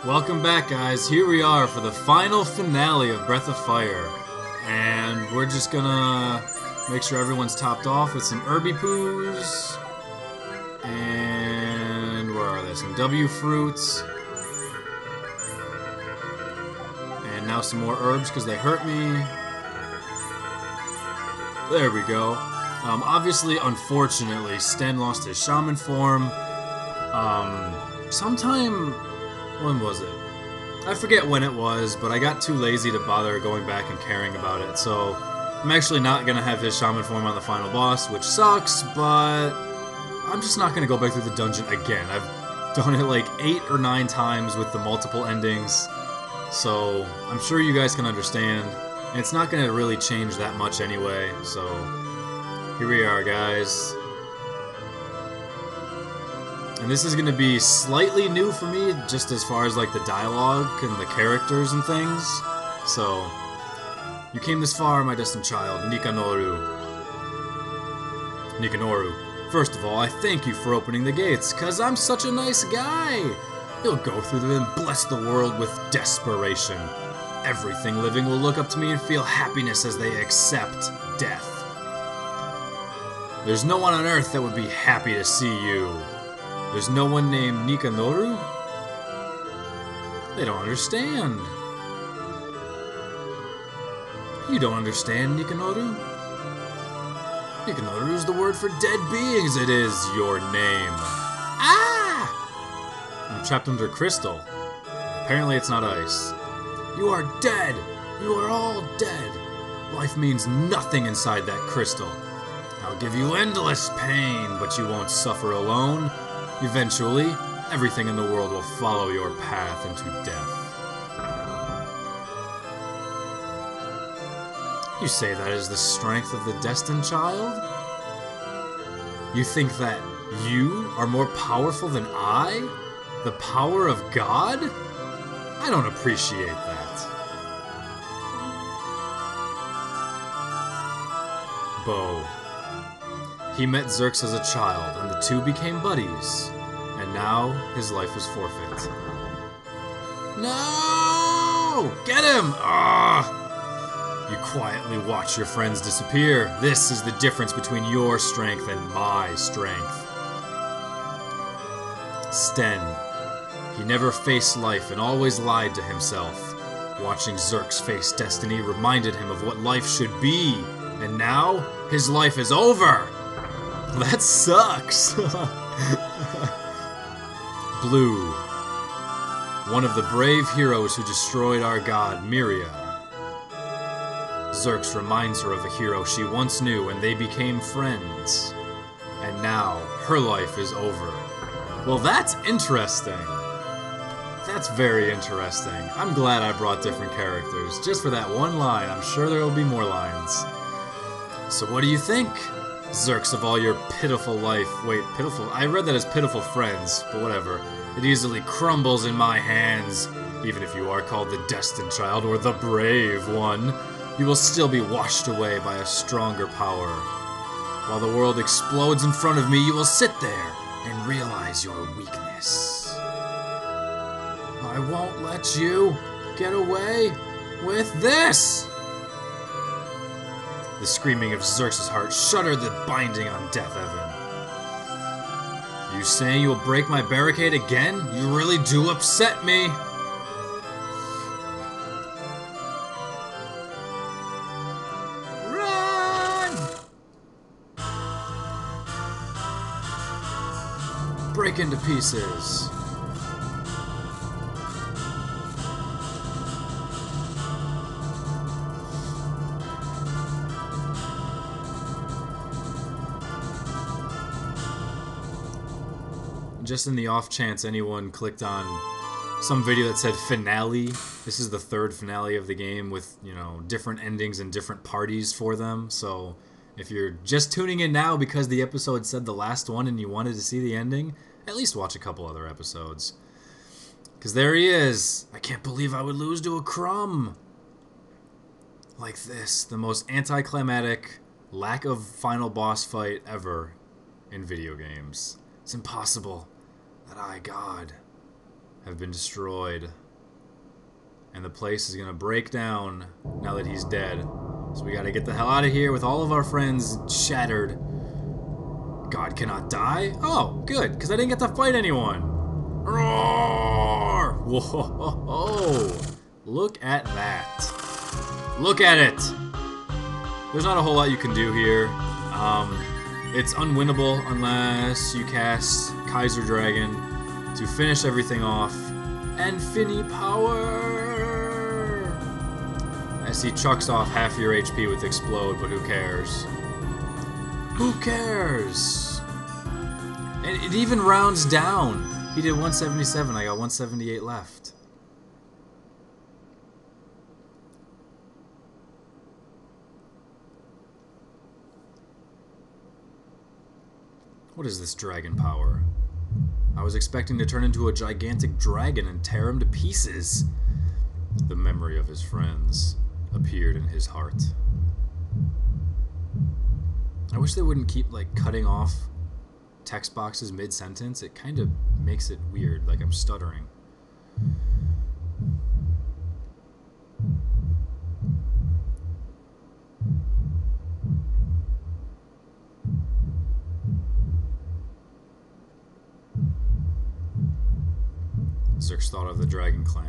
Welcome back, guys. Here we are for the final finale of Breath of Fire. And we're just gonna make sure everyone's topped off with some herby poos. And where are they? Some W fruits. And now some more herbs because they hurt me. There we go. Obviously, unfortunately, Sten lost his shaman form. Sometime... When was it? I forget when it was, but I got too lazy to bother going back and caring about it, so I'm actually not going to have his shaman form on the final boss, which sucks, but I'm just not going to go back through the dungeon again. I've done it like 8 or 9 times with the multiple endings, so I'm sure you guys can understand, and it's not going to really change that much anyway, so here we are, guys. And this is going to be slightly new for me, just as far as like the dialogue and the characters and things. So, you came this far, my destined child, Nikanoru. First of all, I thank you for opening the gates, cause I'm such a nice guy. You'll go through them and bless the world with desperation. Everything living will look up to me and feel happiness as they accept death. There's no one on earth that would be happy to see you. There's no one named Nikanoru? They don't understand. You don't understand, Nikanoru? Nikanoru is the word for dead beings. It is your name. Ah! I'm trapped under crystal. Apparently it's not ice. You are dead. You are all dead. Life means nothing inside that crystal. I'll give you endless pain, but you won't suffer alone. Eventually, everything in the world will follow your path into death. You say that is the strength of the destined child? You think that you are more powerful than I? The power of God? I don't appreciate that. Bo. He met Zerx as a child, and the two became buddies. And now, his life is forfeit. No! Get him! Ah! You quietly watch your friends disappear. This is the difference between your strength and my strength. Sten. He never faced life and always lied to himself. Watching Zerx face destiny reminded him of what life should be. And now, his life is over! That sucks! Blue. One of the brave heroes who destroyed our god, Miria. Zerx reminds her of a hero she once knew and they became friends. And now, her life is over. Well, that's interesting. That's very interesting. I'm glad I brought different characters, just for that one line. I'm sure there will be more lines. So what do you think? Zerx, of all your pitiful life. Wait, pitiful? I read that as pitiful friends, but whatever. It easily crumbles in my hands. Even if you are called the destined child or the brave one, you will still be washed away by a stronger power. While the world explodes in front of me, you will sit there and realize your weakness. I won't let you get away with this! The screaming of Zerx's heart shuddered the binding on Death Evan. You saying you will break my barricade again? You really do upset me. Run! Break into pieces. Just in the off chance anyone clicked on some video that said finale, this is the 3rd finale of the game with, you know, different endings and different parties for them. So if you're just tuning in now because the episode said the last one and you wanted to see the ending, at least watch a couple other episodes. Because there he is. I can't believe I would lose to a crumb. Like this, the most anticlimactic lack of final boss fight ever in video games. It's impossible that I, God, have been destroyed. And the place is gonna break down now that he's dead. So we gotta get the hell out of here with all of our friends shattered. God cannot die? Oh, good, because I didn't get to fight anyone. Roar! Whoa! Look at that. Look at it! There's not a whole lot you can do here. It's unwinnable unless you cast Kaiser Dragon to finish everything off. And Finny Power! As he chucks off half your HP with Explode, but who cares? Who cares? And it even rounds down. He did 177, I got 178 left. What is this dragon power? I was expecting to turn into a gigantic dragon and tear him to pieces. The memory of his friends appeared in his heart. I wish they wouldn't keep, like, cutting off text boxes mid-sentence. It kind of makes it weird, like I'm stuttering. Zerx thought of the Dragon Clan.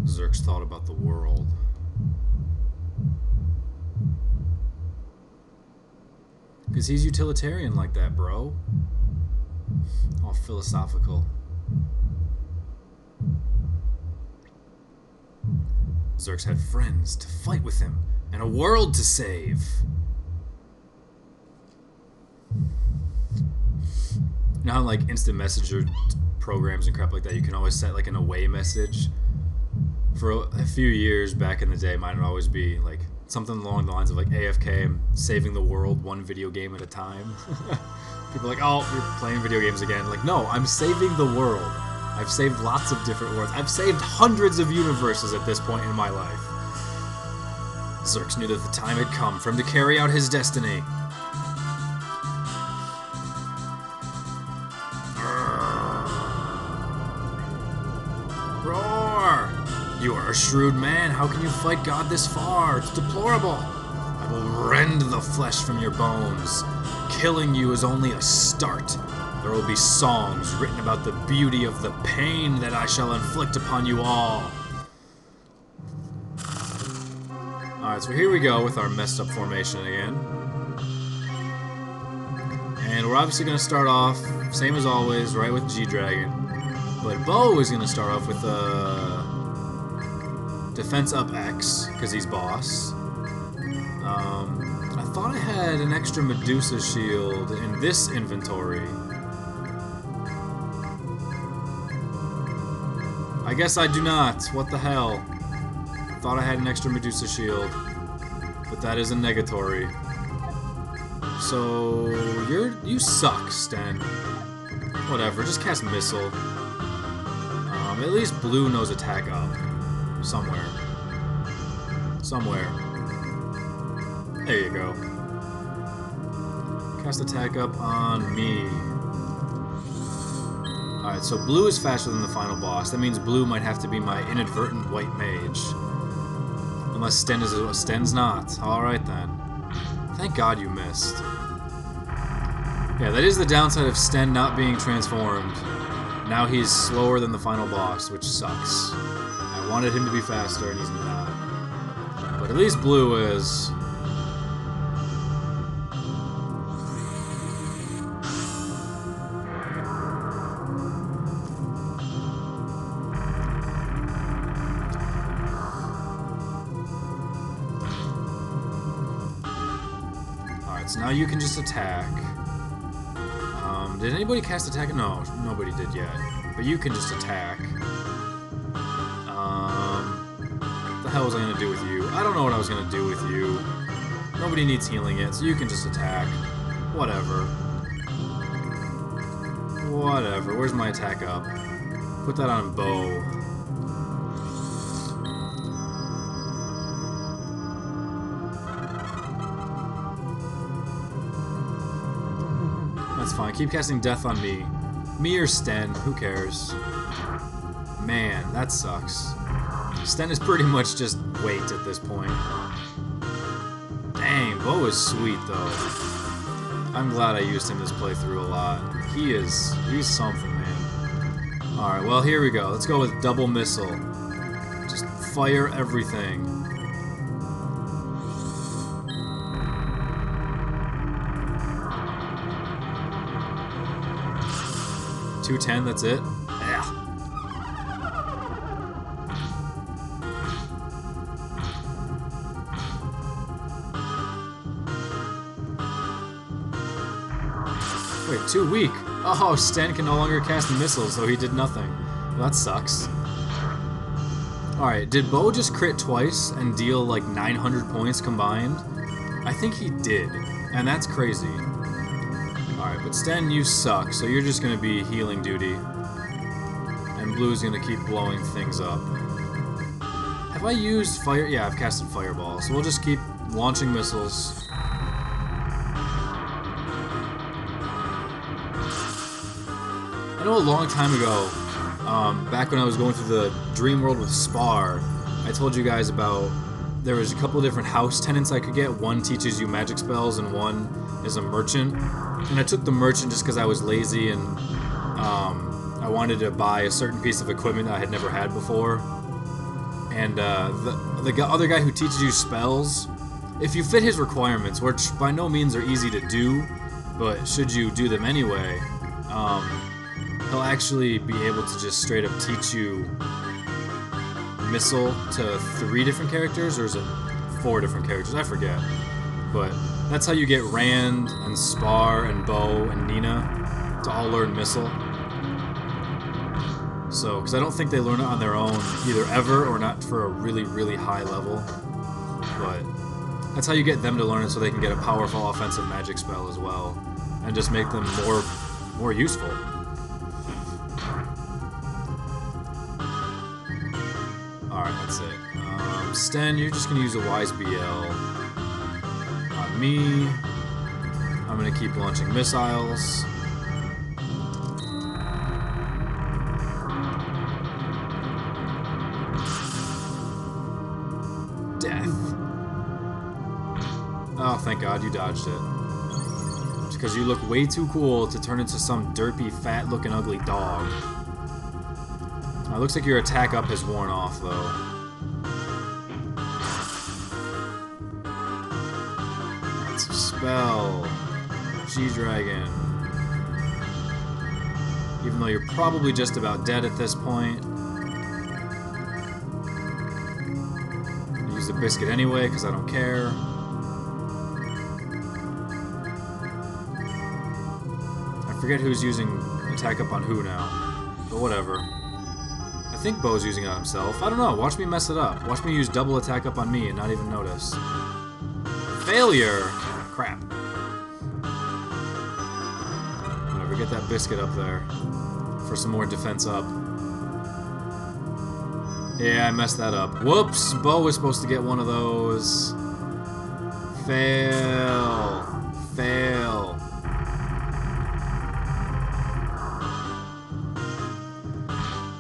Zerx thought about the world. Because he's utilitarian like that, bro. All philosophical. Zerx had friends to fight with him and a world to save. You know how, like, instant messenger programs and crap like that, you can always set, like, an away message? For a few years back in the day, mine would always be, like, something along the lines of, like, AFK, I'm saving the world one video game at a time. People are like, oh, you're playing video games again. Like, no, I'm saving the world. I've saved lots of different worlds. I've saved hundreds of universes at this point in my life. Zerx knew that the time had come for him to carry out his destiny. Roar! You are a shrewd man. How can you fight God this far? It's deplorable. I will rend the flesh from your bones. Killing you is only a start. There will be songs written about the beauty of the pain that I shall inflict upon you all. Alright, so here we go with our messed up formation again. And we're obviously going to start off, same as always, right with G-Dragon. But Bo is going to start off with defense up X, because he's boss. I thought I had an extra Medusa shield in this inventory. I guess I do not. What the hell? Thought I had an extra Medusa shield, but that is a negatory. So you suck, Sten. Whatever, just cast Missile. At least Blue knows attack up. Somewhere. Somewhere. There you go. Cast attack up on me. Alright, so Blue is faster than the final boss. That means Blue might have to be my inadvertent white mage. Unless Sten is... Sten's not. Alright then. Thank God you missed. Yeah, that is the downside of Sten not being transformed. Now he's slower than the final boss, which sucks. I wanted him to be faster, and he's not. But at least Blue is... Alright, so now you can just attack. Did anybody cast attack? No, nobody did yet. But you can just attack. What the hell was I gonna do with you? I don't know what I was gonna do with you. Nobody needs healing yet, so you can just attack. Whatever. Whatever. Where's my attack up? Put that on bow. That's fine. Keep casting death on me. Me or Sten, who cares? Man, that sucks. Sten is pretty much just weight at this point. Dang, Bo is sweet though. I'm glad I used him this playthrough a lot. He's something, man. Alright, well here we go. Let's go with double missile. Just fire everything. .210, that's it? Yeah. Wait, too weak. Oh, Sten can no longer cast missiles, though he did nothing. Well, that sucks. Alright, did Bo just crit twice and deal like 900 points combined? I think he did, and that's crazy. Alright, but Sten, you suck, so you're just gonna be healing duty. And Blue's gonna keep blowing things up. Have I used fire? Yeah, I've casted Fireball, so we'll just keep launching missiles. I know a long time ago, back when I was going through the dream world with Spar, I told you guys about there was a couple different house tenants I could get. One teaches you magic spells and one is a merchant. And I took the merchant just because I was lazy and I wanted to buy a certain piece of equipment that I had never had before. And the other guy who teaches you spells, if you fit his requirements, which by no means are easy to do, but should you do them anyway, he'll actually be able to just straight up teach you missile to 3 different characters, or is it 4 different characters? I forget. But that's how you get Rand and Spar and Bo and Nina to all learn missile. So, because I don't think they learn it on their own either ever or not for a really, really high level. But that's how you get them to learn it so they can get a powerful offensive magic spell as well. And just make them more useful. Alright, that's it. Sten, you're just going to use a Wise BL. On me. I'm going to keep launching missiles. Death. Oh, thank God you dodged it. Just because you look way too cool to turn into some derpy, fat-looking, ugly dog. It looks like your attack up has worn off, though. That's a spell. G-Dragon. Even though you're probably just about dead at this point. Use the biscuit anyway, because I don't care. I forget who's using attack up on who now. But whatever. I think Bo's using it on himself. I don't know. Watch me mess it up. Watch me use double attack up on me and not even notice. Failure! Crap. Whatever, get that biscuit up there. For some more defense up. Yeah, I messed that up. Whoops! Bo was supposed to get one of those. Fail. Fail.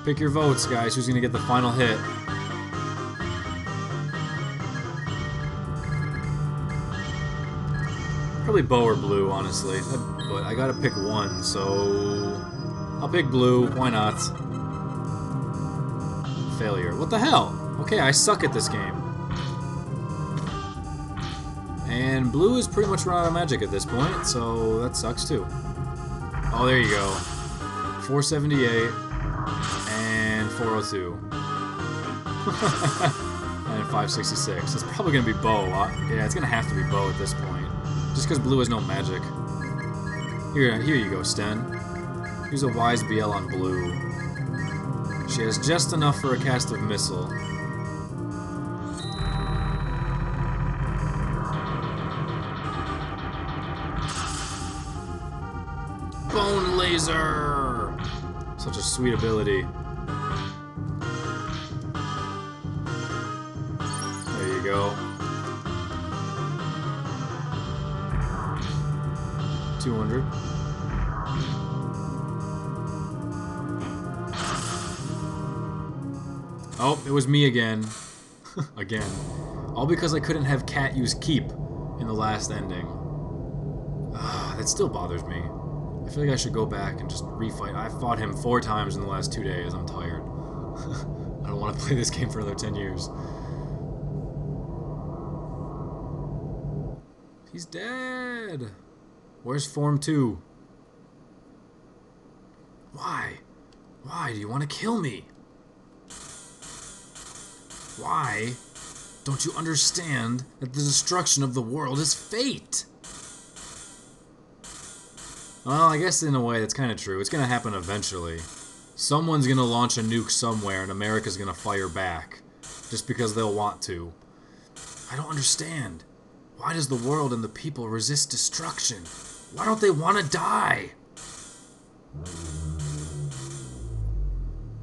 Pick your votes, guys. Who's gonna get the final hit? Probably Bo or Blue, honestly. But I gotta pick one, so I'll pick Blue. Why not? Failure. What the hell? Okay, I suck at this game. And Blue is pretty much run out of magic at this point, so that sucks too. Oh, there you go. 478. And 402. And 566. It's probably going to be Bo. Yeah, it's going to have to be Bo at this point. Just because Blue has no magic. Here you go, Sten. Use a Wise BL on Blue. She has just enough for a cast of Missile. Bone Laser! Such a sweet ability. There you go. 200. Oh, it was me again. Again. All because I couldn't have Cat use keep in the last ending. That still bothers me. I feel like I should go back and just refight. I fought him 4 times in the last 2 days. I'm tired. I don't want to play this game for another 10 years. He's dead. Where's Form 2? Why? Why do you want to kill me? Why don't you understand that the destruction of the world is fate? Well, I guess in a way that's kind of true. It's going to happen eventually. Someone's going to launch a nuke somewhere and America's going to fire back. Just because they'll want to. I don't understand. Why does the world and the people resist destruction? Why don't they want to die?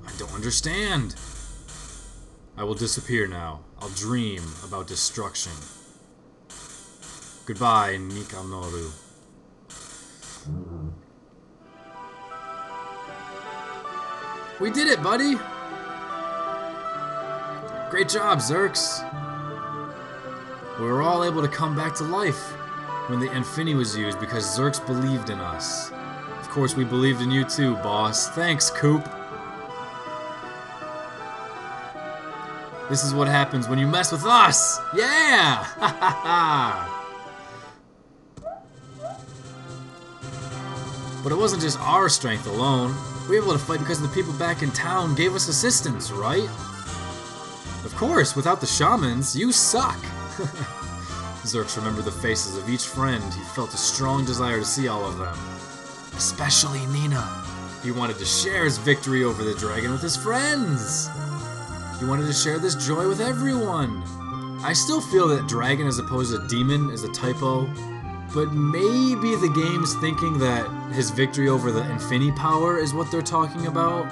I don't understand. I will disappear now. I'll dream about destruction. Goodbye, Nikanoru. We did it, buddy! Great job, Zerx! We were all able to come back to life when the Infini was used because Zerx believed in us. Of course, we believed in you too, boss. Thanks, Coop! This is what happens when you mess with us! Yeah! Ha ha ha! But it wasn't just our strength alone. We were able to fight because the people back in town gave us assistance, right? Of course, without the shamans, you suck! Zerx remembered the faces of each friend. He felt a strong desire to see all of them. Especially Nina. He wanted to share his victory over the dragon with his friends. He wanted to share this joy with everyone. I still feel that dragon as opposed to demon is a typo. But maybe the game's thinking that his victory over the Infini power is what they're talking about?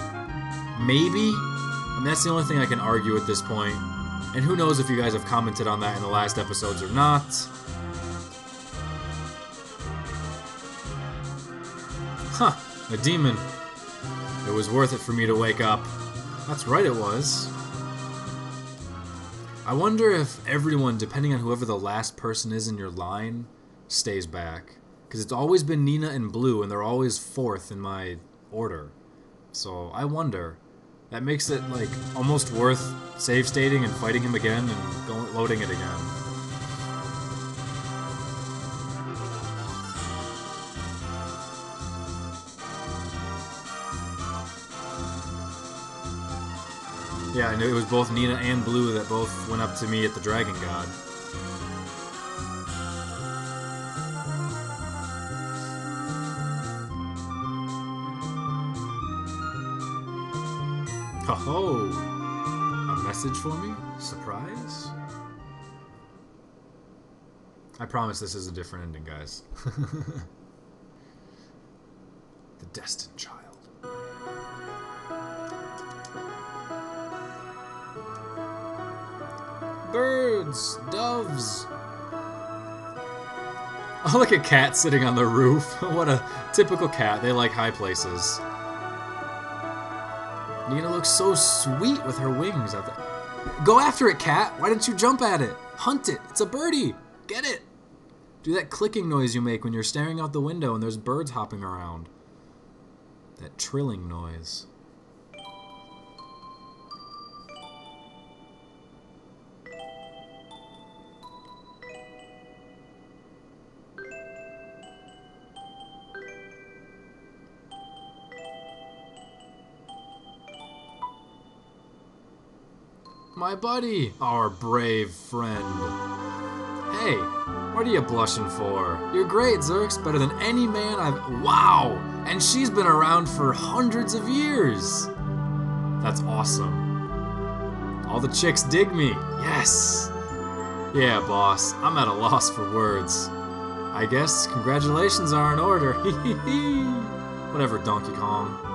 Maybe? I mean, that's the only thing I can argue at this point. And who knows if you guys have commented on that in the last episodes or not. Huh, a demon. It was worth it for me to wake up. That's right, it was. I wonder if everyone, depending on whoever the last person is in your line, stays back. Because it's always been Nina and Blue, and they're always 4th in my order. So, I wonder. That makes it, like, almost worth save stating and fighting him again and loading it again. Yeah, I knew it was both Nina and Blue that both went up to me at the Dragon God. Oh, a message for me? Surprise? I promise this is a different ending, guys. The Destined Child. Birds! Doves! Oh, look at Cat sitting on the roof. What a typical cat. They like high places. Nina looks so sweet with her wings out there. Go after it, Cat! Why didn't you jump at it? Hunt it! It's a birdie! Get it! Do that clicking noise you make when you're staring out the window and there's birds hopping around. That trilling noise. My buddy, our brave friend. Hey, what are you blushing for? You're great, Zerx, better than any man I've... Wow! And she's been around for hundreds of years! That's awesome. All the chicks dig me. Yes! Yeah, boss, I'm at a loss for words. I guess congratulations are in order. Whatever, Donkey Kong.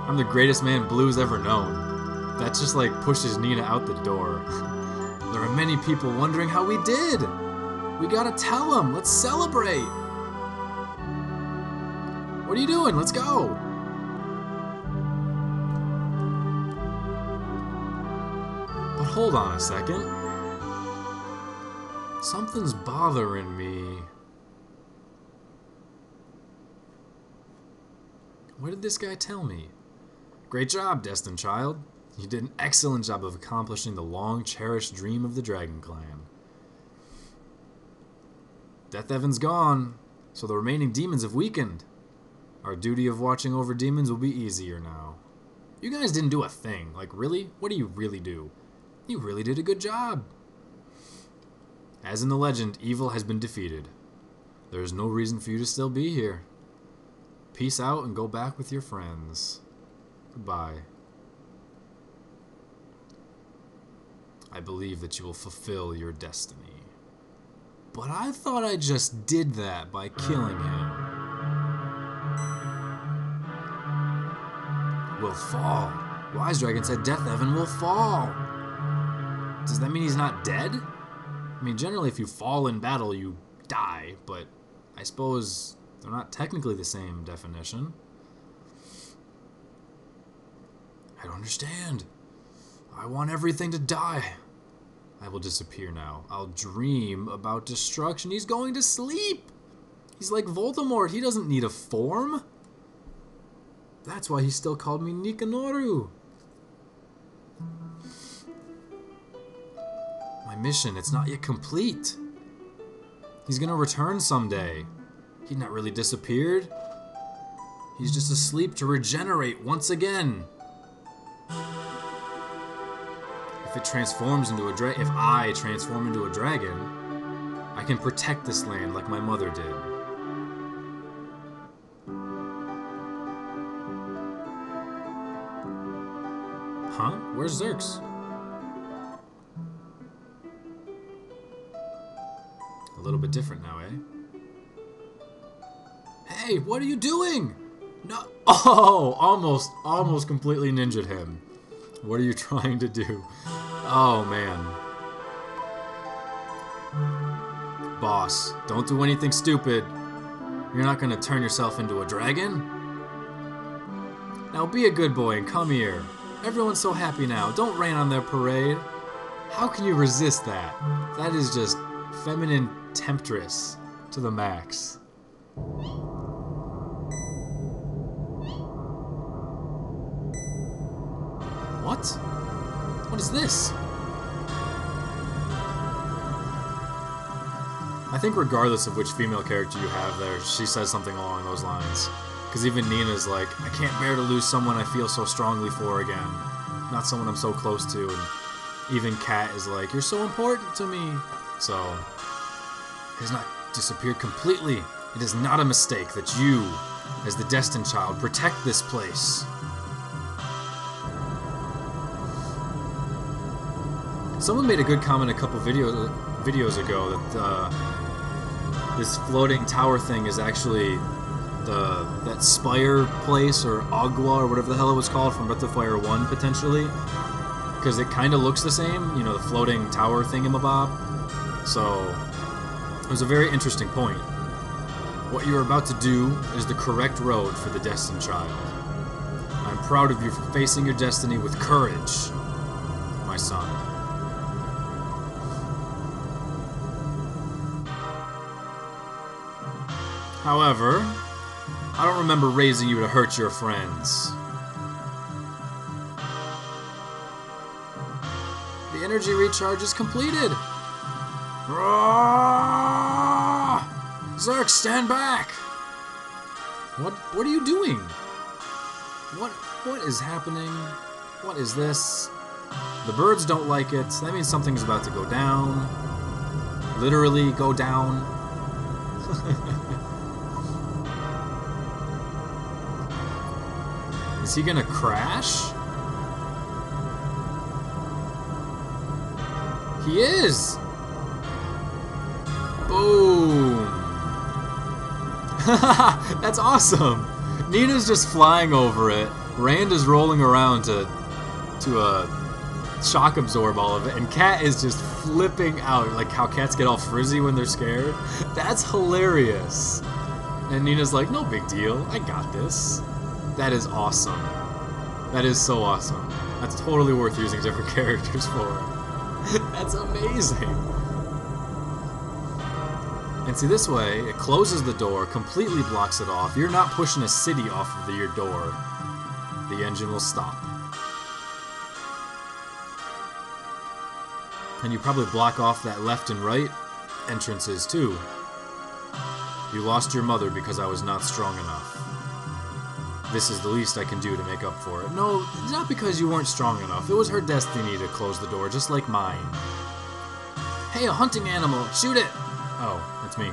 I'm the greatest man Blue's ever known. That just like pushes Nina out the door. There are many people wondering how we did. We gotta tell them. Let's celebrate. What are you doing? Let's go. But hold on a second. Something's bothering me. What did this guy tell me? Great job, destined child. You did an excellent job of accomplishing the long-cherished dream of the Dragon Clan. Death Evan's gone, so the remaining demons have weakened. Our duty of watching over demons will be easier now. You guys didn't do a thing. Like, really? What do you really do? You really did a good job. As in the legend, evil has been defeated. There is no reason for you to still be here. Peace out and go back with your friends. Goodbye. I believe that you will fulfill your destiny. But I thought I just did that by killing him. Will fall. Wise Dragon said Death Evan will fall. Does that mean he's not dead? I mean, generally if you fall in battle, you die, but I suppose they're not technically the same definition. I don't understand. I want everything to die. I will disappear now. I'll dream about destruction. He's going to sleep. He's like Voldemort. He doesn't need a form. That's why he still called me Nikanoru. My mission, it's not yet complete. He's gonna return someday. He's not really disappeared. He's just asleep to regenerate once again. If I transform into a dragon, I can protect this land like my mother did. Huh? Where's Zerx? A little bit different now, eh? Hey, what are you doing? No. Oh, almost completely ninja'd him. What are you trying to do? Oh, man. Boss, don't do anything stupid. You're not gonna turn yourself into a dragon? Now be a good boy and come here. Everyone's so happy now. Don't rain on their parade. How can you resist that? That is just feminine temptress to the max. What? What is this? I think regardless of which female character you have there, she says something along those lines. Because even Nina's like, I can't bear to lose someone I feel so strongly for again. Not someone I'm so close to. And even Kat is like, you're so important to me. So, he has not disappeared completely. It is not a mistake that you, as the destined child, protect this place. Someone made a good comment a couple videos ago that this floating tower thing is actually that Spire place, or Agua, or whatever the hell it was called from Breath of Fire 1, potentially. Because it kind of looks the same, you know, the floating tower thingamabob. So, it was a very interesting point. What you're about to do is the correct road for the destined child. I'm proud of you for facing your destiny with courage, my son. However, I don't remember raising you to hurt your friends. The energy recharge is completed. Roar! Zerx, stand back! What are you doing? What is happening? What is this? The birds don't like it. That means something's about to go down. Literally go down. Is he gonna crash? He is! Boom! That's awesome! Nina's just flying over it, Rand is rolling around to shock absorb all of it, and Cat is just flipping out, like how cats get all frizzy when they're scared. That's hilarious. And Nina's like, no big deal, I got this. That is awesome. That is so awesome. That's totally worth using different characters for. That's amazing. And see, this way, it closes the door, completely blocks it off. You're not pushing a city off of your door. The engine will stop. And you probably block off that left and right entrances too. You lost your mother because I was not strong enough. This is the least I can do to make up for it. No, not because you weren't strong enough. It was her destiny to close the door, just like mine. Hey, a hunting animal! Shoot it! Oh, that's me.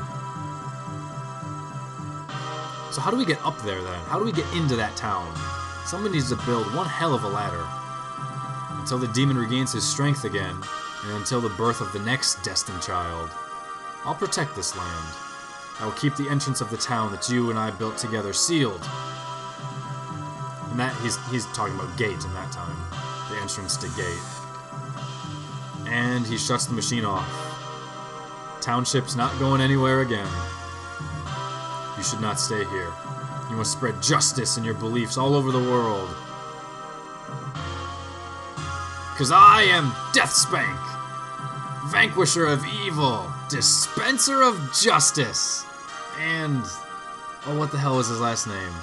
So how do we get up there then? How do we get into that town? Someone needs to build one hell of a ladder. Until the demon regains his strength again, and until the birth of the next destined child. I'll protect this land. I will keep the entrance of the town that you and I built together sealed. And that, he's talking about gate in that time. The entrance to gate. And he shuts the machine off. Township's not going anywhere again. You should not stay here. You must spread justice in your beliefs all over the world. 'Cause I am Deathspank, vanquisher of evil, dispenser of justice, and... oh, what the hell was his last name?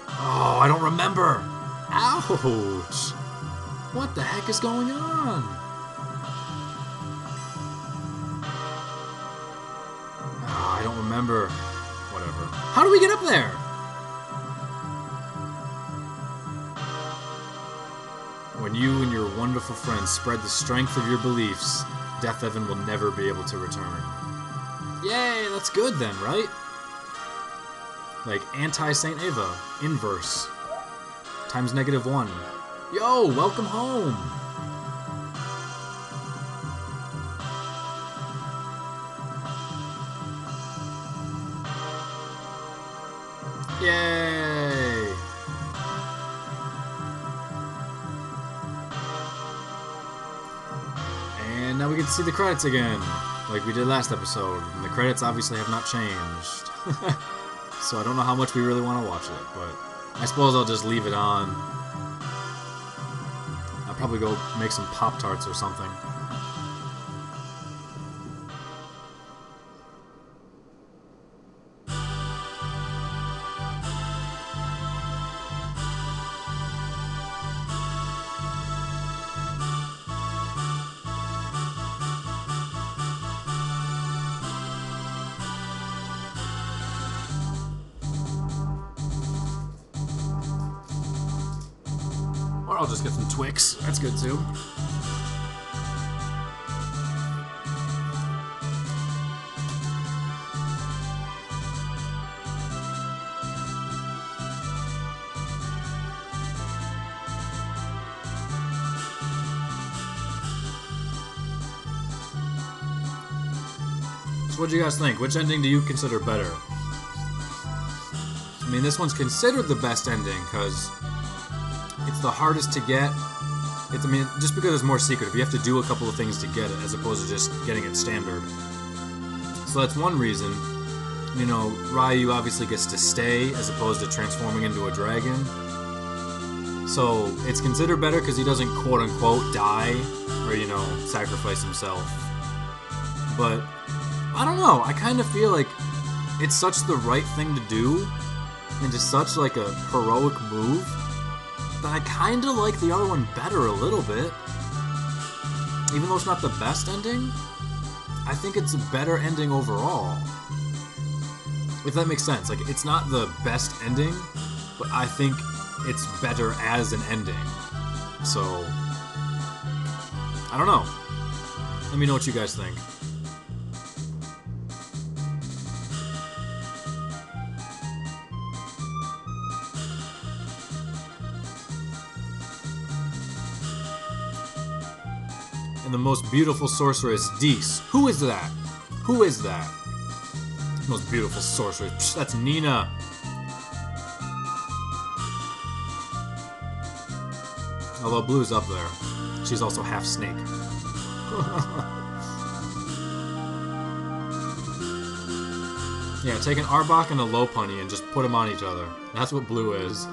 Oh, I don't remember! Ouch! What the heck is going on? Oh, I don't remember. Whatever. How do we get up there? When you and your wonderful friends spread the strength of your beliefs, Death Evan will never be able to return. Yay, that's good then, right? Like anti-Saint Ava, inverse, times -1. Yo, welcome home! Yay! And now we get to see the credits again, like we did last episode. And the credits obviously have not changed. So I don't know how much we really want to watch it, but I suppose I'll just leave it on. I'll probably go make some Pop-Tarts or something. Or I'll just get some Twix. That's good too. So what do you guys think? Which ending do you consider better? I mean, this one's considered the best ending because it's the hardest to get. I mean, just because it's more secretive, you have to do a couple of things to get it, as opposed to just getting it standard. So that's one reason. You know, Ryu obviously gets to stay, as opposed to transforming into a dragon. So it's considered better because he doesn't quote-unquote die, or, you know, sacrifice himself. But, I don't know, I kind of feel like it's such the right thing to do, and just such like a heroic move, that I kind of like the other one better a little bit. Even though it's not the best ending, I think it's a better ending overall. If that makes sense. Like, it's not the best ending, but I think it's better as an ending. So, I don't know. Let me know what you guys think. And the most beautiful sorceress, Dees. Who is that? Who is that? Most beautiful sorceress. Psh, that's Nina. Although Blue's up there. She's also half snake. Yeah, take an Arbok and a Lopunny and just put them on each other. That's what Blue is.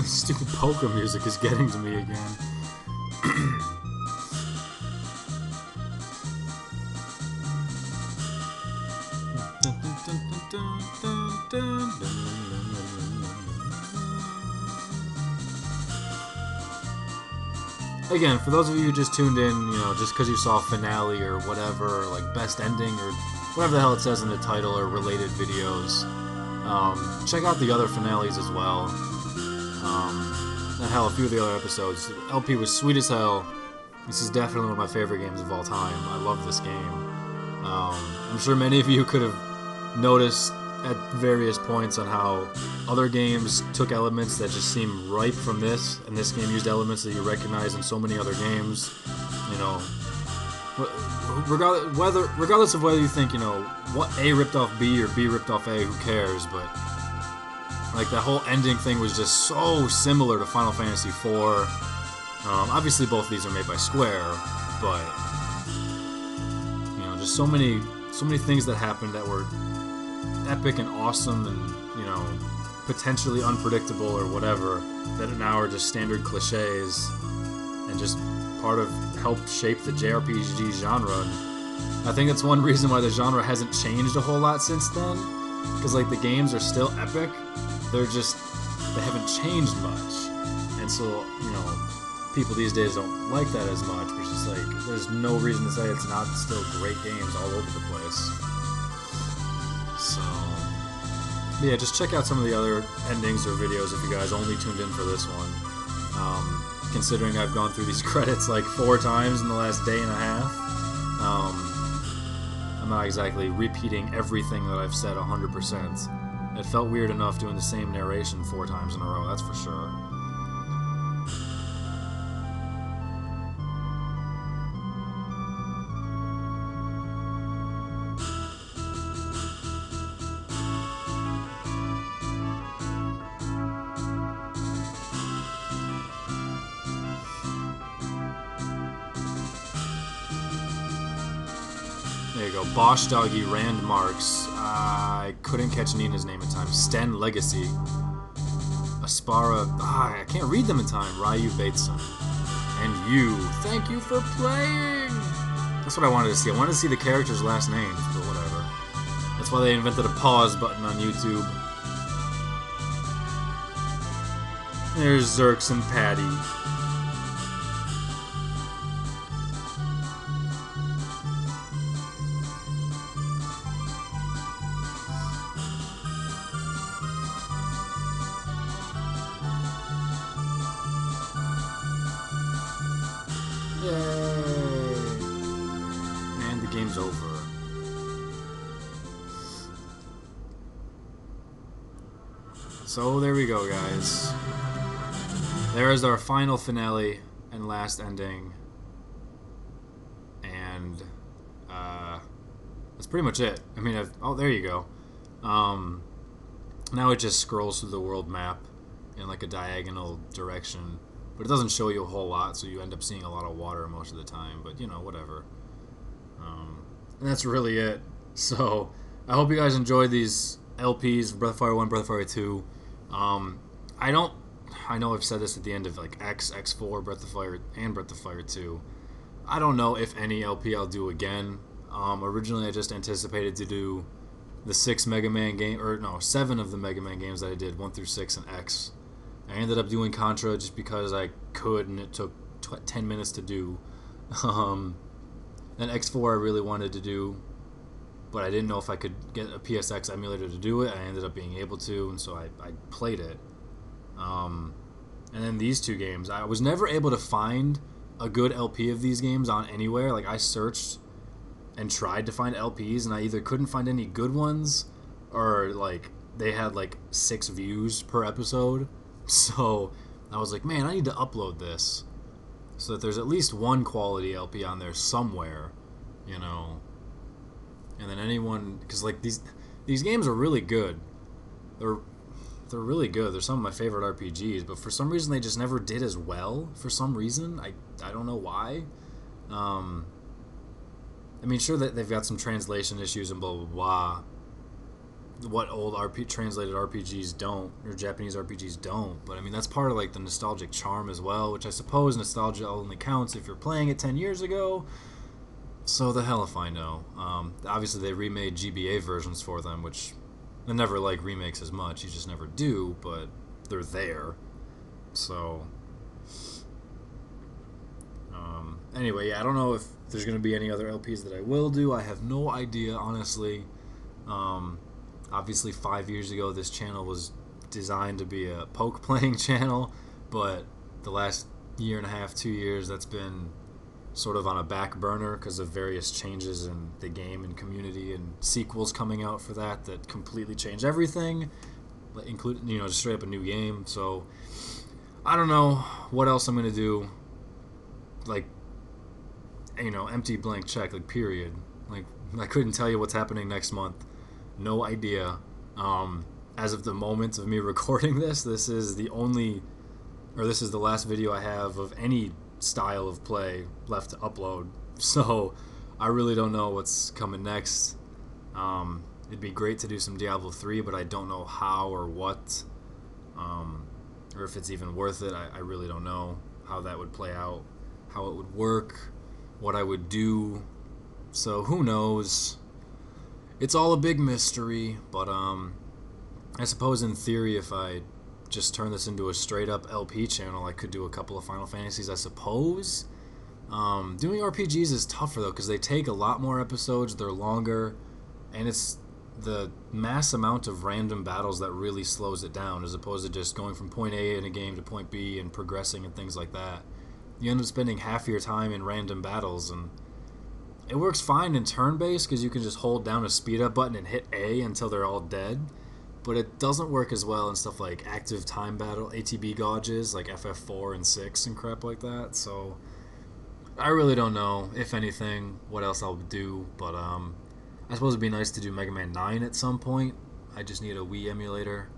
Stupid poker music is getting to me again. Again, for those of you who just tuned in, you know, just because you saw finale or whatever, or like best ending or whatever the hell it says in the title or related videos, check out the other finales as well. And hell, a few of the other episodes. LP was sweet as hell. This is definitely one of my favorite games of all time. I love this game. I'm sure many of you could have noticed at various points on how other games took elements that just seem ripe from this, and this game used elements that you recognize in so many other games. You know, regardless of whether you think, you know, what A ripped off B or B ripped off A, who cares? But like that whole ending thing was just so similar to Final Fantasy IV. Obviously, both of these are made by Square, but you know, just so many things that happened that were epic and awesome and, you know, potentially unpredictable or whatever, that now are just standard cliches and just part of helped shape the JRPG genre. And I think that's one reason why the genre hasn't changed a whole lot since then, because like the games are still epic, they haven't changed much. And so, you know, people these days don't like that as much, which is like, there's no reason to say it's not still great games all over the place. So, yeah, just check out some of the other endings or videos if you guys only tuned in for this one. Considering I've gone through these credits like 4 times in the last day and a half, I'm not exactly repeating everything that I've said 100%. It felt weird enough doing the same narration 4 times in a row, that's for sure. There you go. Bosch Doggy, Rand Marks. I couldn't catch Nina's name in time. Sten Legacy. Aspara. I can't read them in time. Ryu Bateson. And you. Thank you for playing! That's what I wanted to see. I wanted to see the characters' last names, but whatever. That's why they invented a pause button on YouTube. There's Zerks and Patty. Yay! And the game's over. So there we go, guys. There is our final finale and last ending. And that's pretty much it. I mean, oh, there you go. Now it just scrolls through the world map in like a diagonal direction. But it doesn't show you a whole lot, so you end up seeing a lot of water most of the time. But, you know, whatever. And that's really it. So, I hope you guys enjoyed these LPs, Breath of Fire 1, Breath of Fire 2. I know I've said this at the end of, like, X4, Breath of Fire, and Breath of Fire 2. I don't know if any LP I'll do again. Originally, I just anticipated to do the 6 Mega Man game, or no, 7 of the Mega Man games that I did, 1 through 6 and X. I ended up doing Contra just because I could, and it took 10 minutes to do. Then X4 I really wanted to do, but I didn't know if I could get a PSX emulator to do it. I ended up being able to, and so I played it. And then these 2 games, I was never able to find a good LP of these games on anywhere. Like, I searched and tried to find LPs, and I either couldn't find any good ones, or, like, they had, like, 6 views per episode. So I was like, man, I need to upload this so that there's at least one quality LP on there somewhere, you know. And then anyone, because like these games are really good. They're really good. They're some of my favorite RPGs, but for some reason they just never did as well. For some reason, I don't know why. I mean, sure that they've got some translation issues and blah blah blah. What old translated RPGs don't, or Japanese RPGs don't, but I mean that's part of like the nostalgic charm as well, which I suppose nostalgia only counts if you're playing it 10 years ago. So the hell if I know. Obviously they remade GBA versions for them, which I never like remakes as much. You just never do, but they're there. So anyway, yeah, I don't know if there's gonna be any other LPs that I will do. I have no idea, honestly. Obviously 5 years ago this channel was designed to be a poke playing channel, but the last year and a half, 2 years, that's been sort of on a back burner because of various changes in the game and community and sequels coming out for that completely change everything, including, you know, just straight up a new game. So I don't know what else I'm gonna do, like, you know, empty blank check, like, period. Like, I couldn't tell you what's happening next month. No idea. As of the moment of me recording this is the only, or this is the last video I have of any style of play left to upload. So I really don't know what's coming next. It'd be great to do some Diablo 3, but I don't know how or what, or if it's even worth it. I really don't know how that would play out, how it would work, what I would do. So who knows? It's all a big mystery, but I suppose in theory if I just turn this into a straight up LP channel, I could do a couple of Final Fantasies, I suppose. Doing RPGs is tougher though, because they take a lot more episodes, they're longer, and it's the mass amount of random battles that really slows it down, as opposed to just going from point A in a game to point B and progressing and things like that. You end up spending half your time in random battles, and it works fine in turn-based because you can just hold down a speed-up button and hit A until they're all dead, but it doesn't work as well in stuff like active time battle, ATB gauges, like FF4 and 6 and crap like that, so I really don't know, if anything, what else I'll do, but I suppose it'd be nice to do Mega Man 9 at some point. I just need a Wii emulator,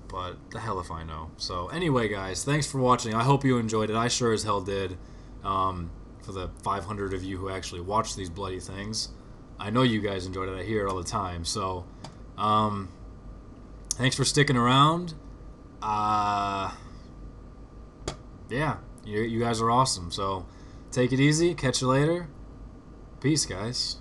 but the hell if I know. So anyway, guys, thanks for watching. I hope you enjoyed it. I sure as hell did. For the 500 of you who actually watch these bloody things, I know you guys enjoyed it. I hear it all the time. So thanks for sticking around. Yeah, you guys are awesome. So take it easy. Catch you later. Peace, guys.